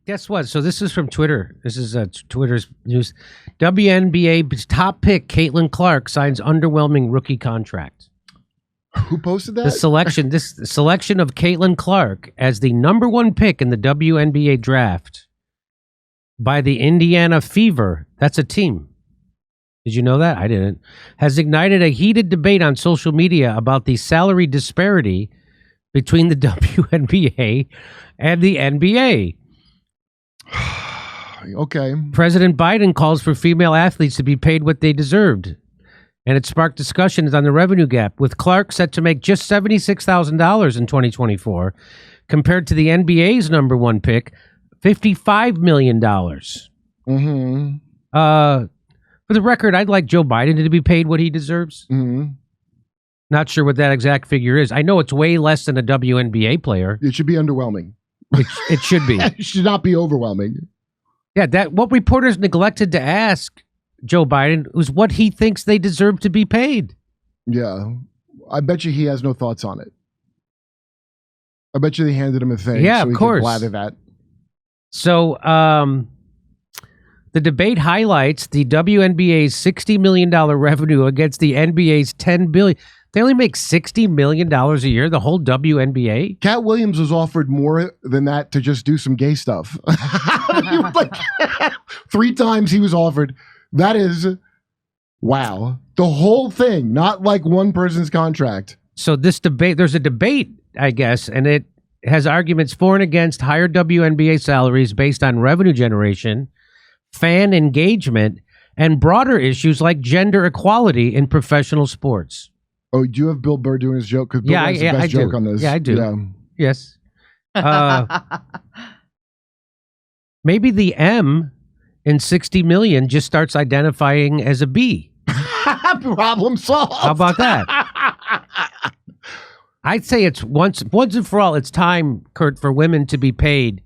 Guess what? So this is from Twitter. This is Twitter's news. WNBA top pick Caitlin Clark signs underwhelming rookie contract. Who posted that? This selection of Caitlin Clark as the number 1 pick in the WNBA draft by the Indiana Fever. That's a team. Did you know that? I didn't. Has ignited a heated debate on social media about the salary disparity between the WNBA and the NBA. Okay. President Biden calls for female athletes to be paid what they deserved. And it sparked discussions on the revenue gap, with Clark set to make just $76,000 in 2024, compared to the NBA's number 1 pick, $55 million. Mm-hmm. For the record, I'd like Joe Biden to be paid what he deserves. Mm-hmm. Not sure what that exact figure is. I know it's way less than a WNBA player. It should be underwhelming. It should be. It should not be overwhelming. Yeah, that what reporters neglected to ask Joe Biden was what he thinks they deserve to be paid. Yeah. I bet you he has no thoughts on it. I bet you they handed him a thing. Yeah, so of course. Could blather that. So the debate highlights the WNBA's $60 million revenue against the NBA's $10 billion. They only make $60 million a year, the whole WNBA? Cat Williams was offered more than that to just do some gay stuff. Like, 3 times he was offered. That is, wow. The whole thing, not like one person's contract. So this debate, there's a debate, I guess, and it has arguments for and against higher WNBA salaries based on revenue generation, fan engagement, and broader issues like gender equality in professional sports. Oh, do you have Bill Burr doing his joke? Because Bill has the best joke on this. Yeah, I do. Yeah. Yes. Maybe the M in 60 million just starts identifying as a B. Problem solved. How about that? I'd say it's once and for all, it's time, Kurt, for women to be paid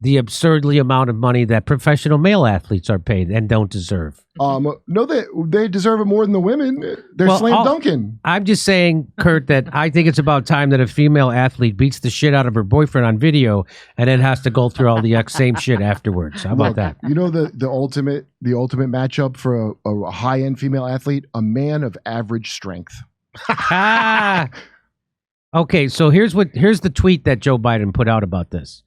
the absurdly amount of money that professional male athletes are paid and don't deserve. No, they deserve it more than the women. They're slam dunking. I'm just saying, Kurt, that I think it's about time that a female athlete beats the shit out of her boyfriend on video and then has to go through all the same shit afterwards. How about that? You know the ultimate matchup for a high-end female athlete? A man of average strength. Okay, so here's the tweet that Joe Biden put out about this.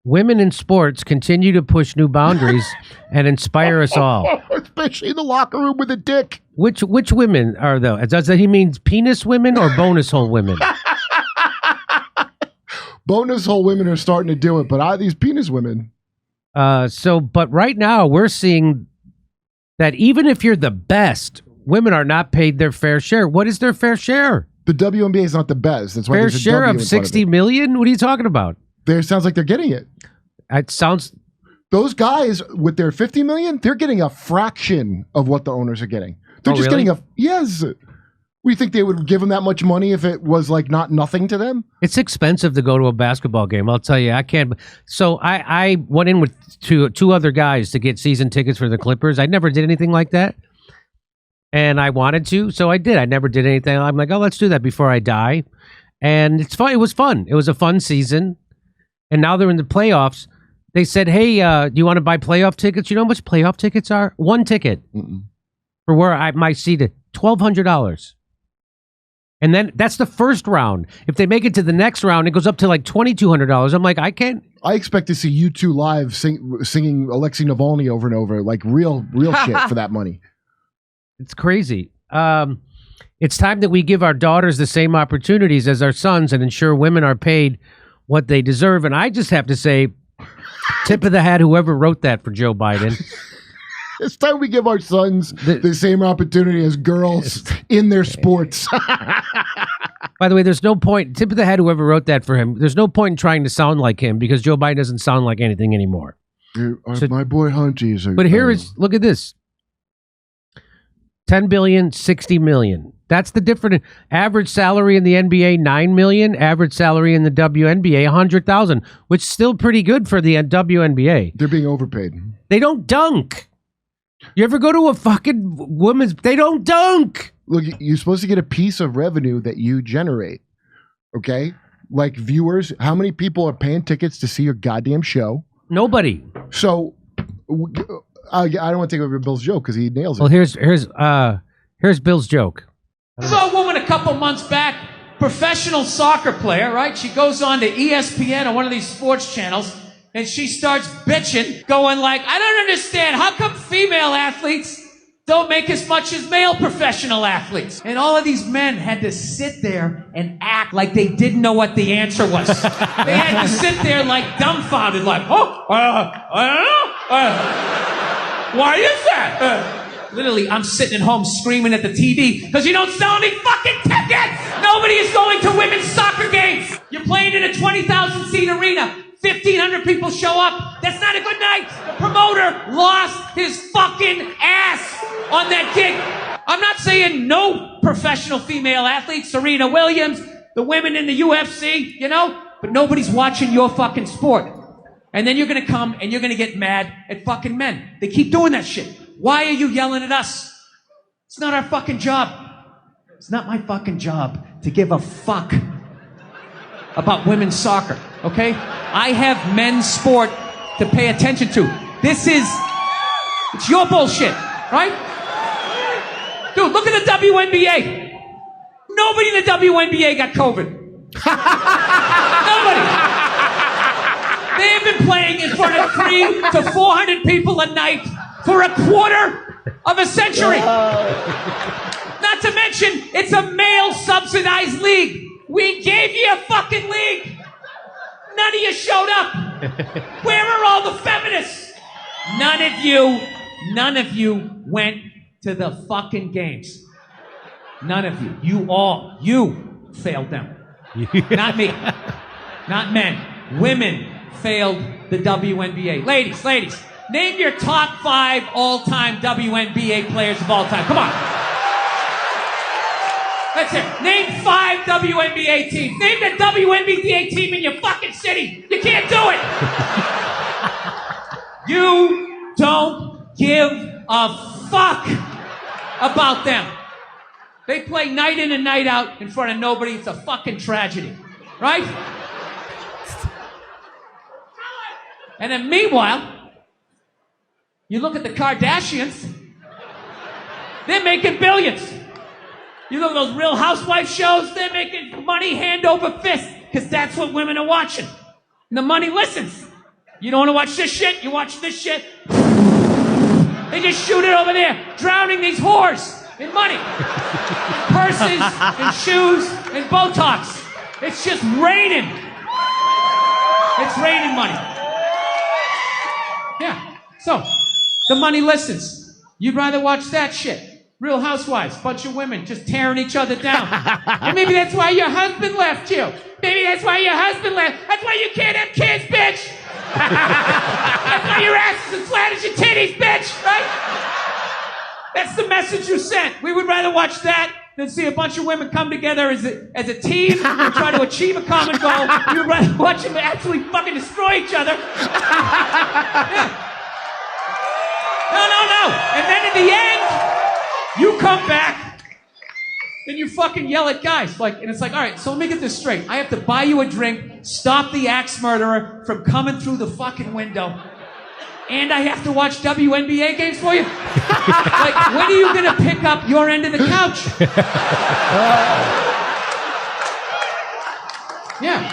Women in sports continue to push new boundaries and inspire us all. Especially in the locker room with a dick. Which women are those? Does that he means penis women or bonus hole women? Bonus hole women are starting to do it, but these penis women. But right now we're seeing that even if you're the best, women are not paid their fair share. What is their fair share? The WNBA is not the best. That's why fair share of 60 million? What are you talking about? There sounds like they're getting it. It sounds. Those guys with their 50 million, they're getting a fraction of what the owners are getting. They're just really? getting yes. We think they would give them that much money if it was like nothing to them. It's expensive to go to a basketball game. I'll tell you, I can't. So I went in with two other guys to get season tickets for the Clippers. I never did anything like that, and I wanted to, so I did. I never did anything. I'm like, oh, let's do that before I die, and it's fun. It was fun. It was a fun season. And now they're in the playoffs. They said, hey, do you want to buy playoff tickets? You know how much playoff tickets are? One ticket for where my seat is $1,200. And then that's the first round. If they make it to the next round, it goes up to like $2,200. I'm like, I can't. I expect to see you two live singing Alexei Navalny over and over, like real shit for that money. It's crazy. It's time that we give our daughters the same opportunities as our sons and ensure women are paid what they deserve. And I just have to say, tip of the hat, whoever wrote that for Joe Biden. It's time we give our sons the same opportunity as girls in their sports. By the way, there's no point, tip of the hat, whoever wrote that for him, there's no point in trying to sound like him because Joe Biden doesn't sound like anything anymore. My boy Hunties. But here is, look at this. 10 billion, 60 million. That's the difference. Average salary in the NBA, 9 million. Average salary in the WNBA, 100,000, which is still pretty good for the WNBA. They're being overpaid. They don't dunk. You ever go to a fucking women's? They don't dunk. Look, you're supposed to get a piece of revenue that you generate. Okay? Like viewers, how many people are paying tickets to see your goddamn show? Nobody. So I don't want to take over Bill's joke because he nails it. Well, here's Bill's joke. I saw a woman a couple months back, professional soccer player, right? She goes on to ESPN on one of these sports channels, and she starts bitching, going like, I don't understand. How come female athletes don't make as much as male professional athletes? And all of these men had to sit there and act like they didn't know what the answer was. They had to sit there like dumbfounded, like, I don't know. Why is that? Literally, I'm sitting at home screaming at the TV because you don't sell any fucking tickets! Nobody is going to women's soccer games! You're playing in a 20,000 seat arena. 1,500 people show up. That's not a good night. The promoter lost his fucking ass on that gig. I'm not saying no professional female athletes, Serena Williams, the women in the UFC, you know, but nobody's watching your fucking sport. And then you're gonna come and you're gonna get mad at fucking men. They keep doing that shit. Why are you yelling at us? It's not our fucking job. It's not my fucking job to give a fuck about women's soccer, okay? I have men's sport to pay attention to. It's your bullshit, right? Dude, look at the WNBA. Nobody in the WNBA got COVID. Nobody. They have been playing in front of 300 to 400 people a night for a quarter of a century. Not to mention, it's a male-subsidized league. We gave you a fucking league. None of you showed up. Where are all the feminists? None of you went to the fucking games. None of you. You failed them. Not me. Not men. Women failed the WNBA. Ladies, name your top 5 all-time WNBA players of all time. Come on. That's it. Name 5 WNBA teams. Name the WNBA team in your fucking city. You can't do it. You don't give a fuck about them. They play night in and night out in front of nobody. It's a fucking tragedy. Right? And then meanwhile, you look at the Kardashians. They're making billions. You look at those Real Housewives shows, they're making money hand over fist, because that's what women are watching. And the money listens. You don't want to watch this shit? You watch this shit? They just shoot it over there, drowning these whores in money. In purses, and shoes, and Botox. It's just raining. It's raining money. Yeah, so, the money listens. You'd rather watch that shit. Real Housewives, bunch of women just tearing each other down. And maybe that's why your husband left you. Maybe that's why your husband left. That's why you can't have kids, bitch. That's why your ass is as flat as your titties, bitch, right? That's the message you sent. We would rather watch that than see a bunch of women come together as a team and try to achieve a common goal. We would rather watch them actually fucking destroy each other. Yeah. No. And then in the end, you come back, and you fucking yell at guys. And it's like, all right, so let me get this straight. I have to buy you a drink, stop the axe murderer from coming through the fucking window, and I have to watch WNBA games for you? When are you going to pick up your end of the couch? Yeah.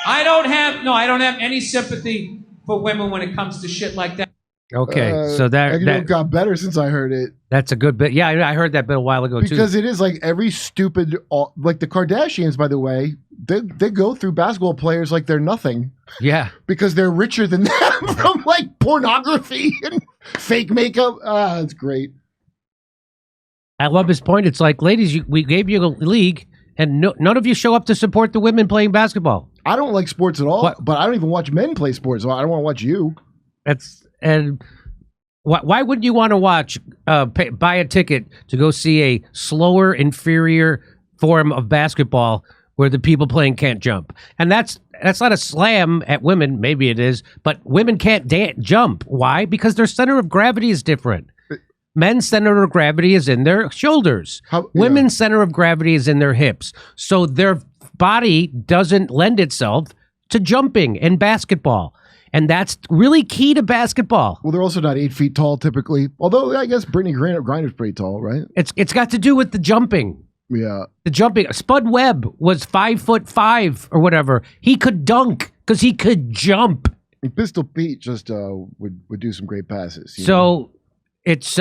I don't have any sympathy for women when it comes to shit like that. Okay, so that got better since I heard it. That's a good bit. Yeah, I heard that bit a while ago too. Because it is like every stupid, like the Kardashians, by the way, they go through basketball players like they're nothing. Yeah, because they're richer than them from like pornography and fake makeup. It's great. I love his point. It's like, ladies, we gave you a league, and none of you show up to support the women playing basketball. I don't like sports at all, but I don't even watch men play sports. So I don't want to watch you. And why would you want to watch, buy a ticket to go see a slower, inferior form of basketball where the people playing can't jump? And that's not a slam at women. Maybe it is, but women can't jump. Why? Because their center of gravity is different. Men's center of gravity is in their shoulders. Women's center of gravity is in their hips. So their body doesn't lend itself to jumping in basketball. And that's really key to basketball. Well, they're also not 8 feet tall typically. Although I guess Brittany Griner's pretty tall, right? It's got to do with the jumping. Yeah. The jumping. Spud Webb was 5'5" or whatever. He could dunk because he could jump. And Pistol Pete just would do some great passes. So it's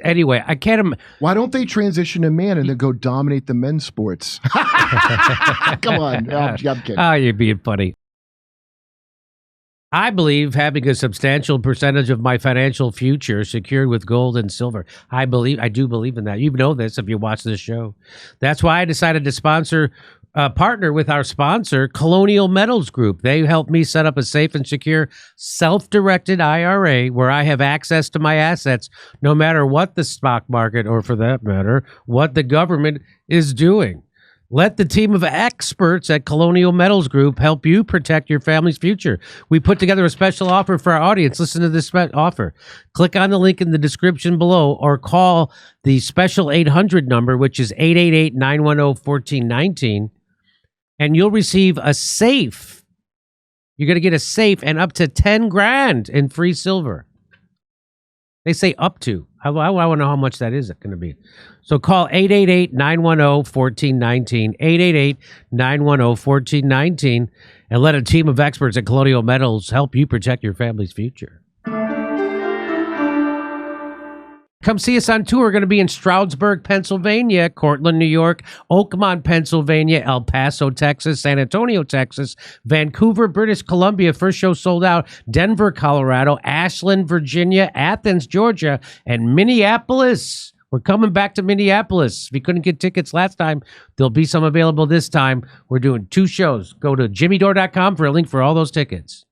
anyway, I can't. Why don't they transition to man and then go dominate the men's sports? Come on, I'm kidding. Oh, you're being funny. I believe having a substantial percentage of my financial future secured with gold and silver. I do believe in that. You know this if you watch this show. That's why I decided to partner with our sponsor, Colonial Metals Group. They helped me set up a safe and secure self-directed IRA where I have access to my assets no matter what the stock market, or for that matter, what the government is doing. Let the team of experts at Colonial Metals Group help you protect your family's future. We put together a special offer for our audience. Listen to this offer. Click on the link in the description below or call the special 800 number, which is 888-910-1419, and you'll receive a safe. You're going to get a safe and up to 10 grand in free silver. They say up to. I want to know how much that is going to be. So call 888-910-1419, 888-910-1419, and let a team of experts at Colonial Metals help you protect your family's future. Come see us on tour. We're going to be in Stroudsburg, Pennsylvania, Cortland, New York, Oakmont, Pennsylvania, El Paso, Texas, San Antonio, Texas, Vancouver, British Columbia. First show sold out. Denver, Colorado, Ashland, Virginia, Athens, Georgia, and Minneapolis. We're coming back to Minneapolis. If you couldn't get tickets last time, there'll be some available this time. We're doing 2 shows. Go to jimmydore.com for a link for all those tickets.